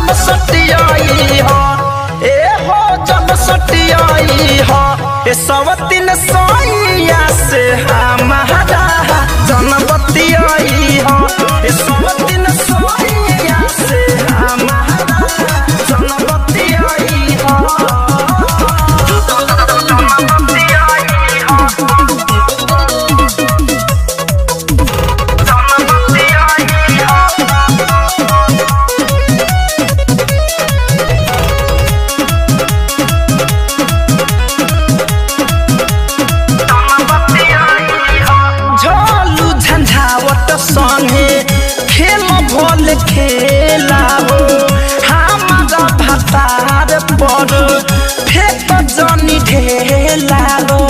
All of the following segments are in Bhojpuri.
जन सटियाई हो ए हो जन सटियाई हो ए सवतिन सोइया से हमारा जन बतियाई हो ए सवतिन सोइया से हमारा जन बतियाई हो संगे खेल भोल खेला हो हमारा भतार पर फेंक जनी ढेला हो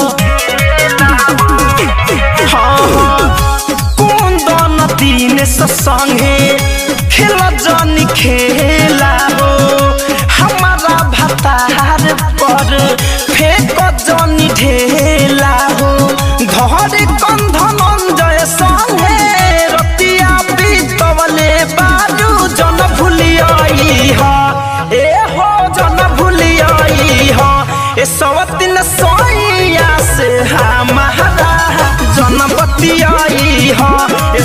कुंदन दिन संगे खेल जनी खेला हो हमारा भतार पर फेंक जनी ढेला हो घर कंधन जय संगे बारू जन भूलियाई हो ए हो जन भूलियाई हो ए सवतिन सोइया से हमारा जन बतियाई हो ए